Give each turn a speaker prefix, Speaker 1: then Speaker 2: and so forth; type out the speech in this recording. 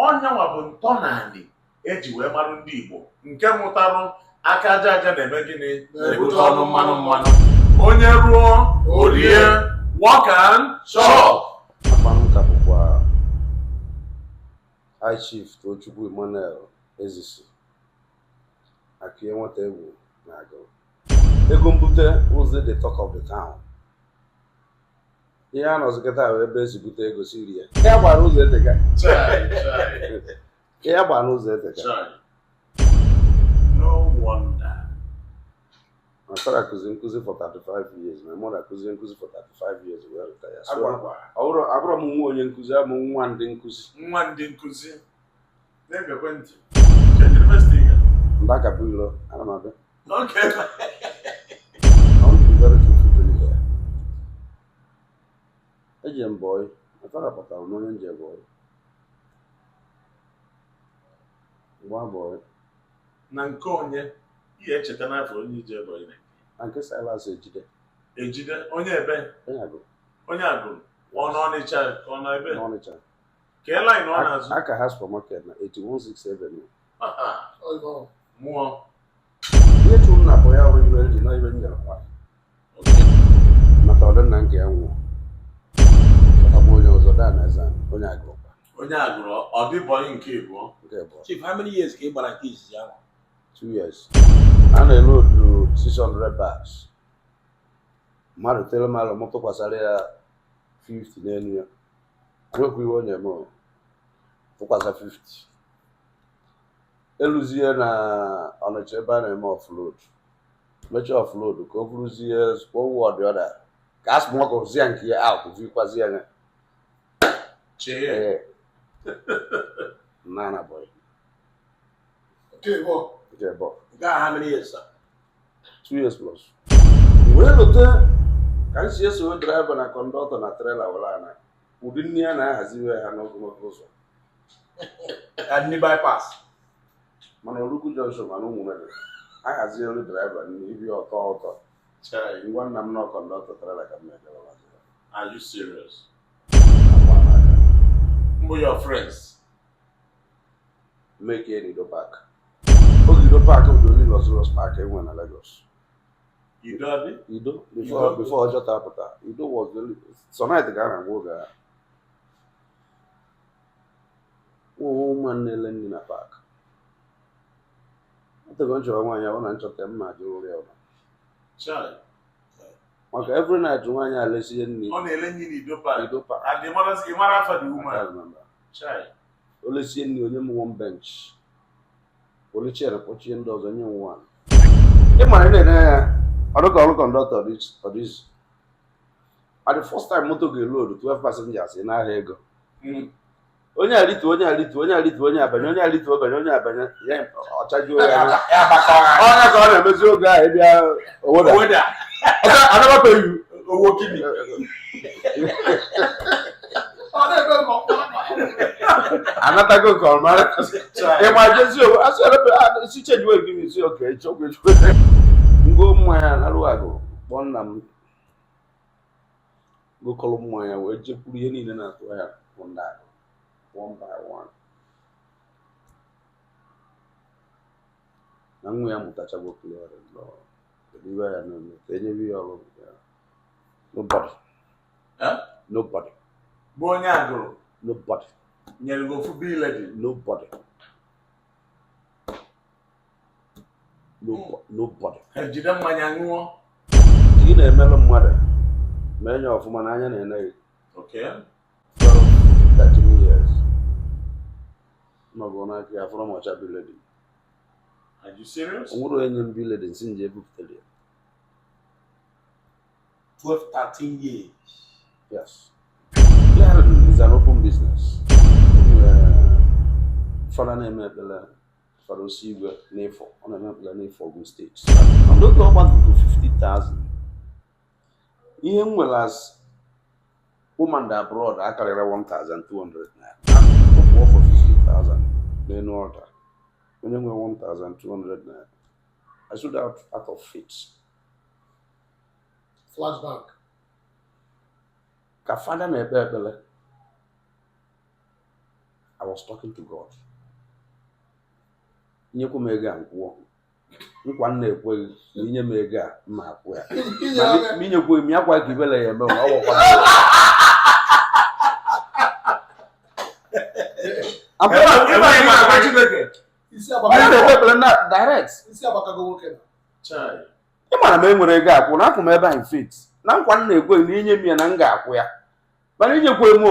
Speaker 1: onye nwa bụ ntọnanị eji wee marụ ndị Igbo nke mụtarụ aka aja aja na-eme gịnị na-ebute ọnụ mmanụ mmanụ onye ruo orie walk and chop.
Speaker 2: Akpanụka bụkwa High Chief Tochukwu Emmanuel Ezisi Akụyi Nwata Egwu na Agụlụ. Ego mbute ụzọ the talk of the town. Ihe a nọzi kịta bụ ebe esi bute ego siri ya. Ya gbara ụzọ eteka. Ya gbara n'ụzọ eteka.
Speaker 1: No wonder.
Speaker 2: My father nkụzi for 35 years. My mother nkụzi for 35 years. We retire. So abụrụ m nwa onye nkụzi, abụ m nwa ndị nkụzi.
Speaker 1: Nwa ndị nkụzi. Na-egekwe ntị. University ga.
Speaker 2: Ndakapụlo, ana m abịa.
Speaker 1: Okay.
Speaker 2: I want to be very truthful to you here. Eji m boy, my father pụtara n'onye nje boy. Nwa boy.
Speaker 1: Na nke onye ihe echeta n'afọ onye ije boy na.
Speaker 2: Na nke Silas Ejide.
Speaker 1: Ejide onye ebe?
Speaker 2: Onye Agụlụ.
Speaker 1: Onye Agụlụ. Ọ nọ Ọnịcha ka ọ nọ ebe?
Speaker 2: N'Ọnịcha.
Speaker 1: Ka e line ọ na-azụ?
Speaker 2: Aka ha supermarket na 8167 Avenue.
Speaker 1: Mmụọ.
Speaker 2: Ihe chụrụ na bụ ya bụ ibe ndị na ibe nyere nwa. Maka ọdịnna nke ya nwụọ. Ọ bụ onye ọzọ daa na eze onye Agụlụ.
Speaker 1: Onye Agụlụ ọ dị bọyị nke abụọ.
Speaker 3: Chief, how many years ka ị gbara nke izizi ahụ?
Speaker 2: 2 years. A na-elodu 600 bags. Mmadụ tere mmadụ m tụkwasara ya 50 n'elu ya. Nwekwa iwe onye eme tụkwasa 50. Eluzie na Ọnịcha ebe a na-eme offload. Mechaa offload ka o buruzie forward the other. Ka asị m nwoke zie nke ya out vikwazie ya.
Speaker 1: Chee.
Speaker 2: Nana boy.
Speaker 3: Okay, boy.
Speaker 2: Okay, boy.
Speaker 3: How many years, sir?
Speaker 2: 2 years plus. Wee lote ka m si eso driver na conductor na trailer wala na ụdị nne ya na-ahaziwe ha n'ogologo ụzọ.
Speaker 3: Ndị bypass.
Speaker 2: Mana Oluku Junction mana ụmụnne ahazielu driver n'ibi ọtọ. Ngwa nna m na conductor trailer ka m na-edebe.
Speaker 1: Are you serious? Who are your friends?
Speaker 2: Make Ido Park. Ido Park bụ the only luxurious park enwe na Lagos. Ido before Ojota apụta. Ido was the sonite ga na ngwa ga. Woman na-ele nri na park. Atego nchọrọ nwaanyị ahụ na nchọta m na jụrụ ya ọba.
Speaker 1: Chai.
Speaker 2: Maka every night nwaanyị alesi nri.
Speaker 1: Ọ na-ele nri n'Ido Park.
Speaker 2: Ido Park.
Speaker 1: Adị mara afa dị woman. Chai.
Speaker 2: Olesie nri onye m one bench. Ole chere kpọchie ndị ọzọ nye nwa. Ị mara na-ene ya ọrụ conductor this. At the first time moto ga-load 12 passengers n'ahịa ego. Onye alitu onye abanye ya ọchajuo ya. Onye ka ọ na-emezi oge ahụ bịa owoda. Anabapeghị
Speaker 3: Owo kidney.
Speaker 2: Anatago call mara. Emergency o asere si change wey give me say okay chokwe. Ngo mmanya na ruago bonna m. Go call mmanya we jepuru ihe niile na-atụ ya onda one by one. Na nwe ya mutachago clear no. Iwe ya no enye bi ọrụ. Nobody. Nobody.
Speaker 1: Bụ onye Agụlụ.
Speaker 2: Nobody.
Speaker 1: Nyere gị ofu biledi.
Speaker 2: Nobody. Nobody.
Speaker 1: Ejide mmanya ṅụọ.
Speaker 2: Ị na-emelụ mmadụ ma enye ọfụma n'anya na-eneghị.
Speaker 1: Okay.
Speaker 2: 13 years. Nọbụ n'aka ya fọrọ mọcha biledi.
Speaker 1: Are you serious?
Speaker 2: Onwere enye m biledi nsị nje ebupụtara ya.
Speaker 3: 12-13 years.
Speaker 2: Yes. Yeah, it's an open business. Father name Ebele, Father Osigwe, Nefo, on a map Nefo, Ogun State. I'm not going back to 50,000. Even well as woman abroad, I carry 1,200 naira. Go for 50,000. Then order. When you 1,200 naira, I should out of fit.
Speaker 3: Flashback.
Speaker 2: Ka father na-ekpe ekpele I was talking to God. Nyekwa m ego a nkwụọ. Nkwa nna ekweghị na inye m ego a mma akwụ ya. Ma inyekwa m ya kwa ka ibele ya eme ọ gwakwa. Direct. Ị mara m enwere ego akwụ na akwụ m ebe anyị fit na nkwa nna ekweghị na inye m ya na m ga-akwụ ya. Mana inyekwa m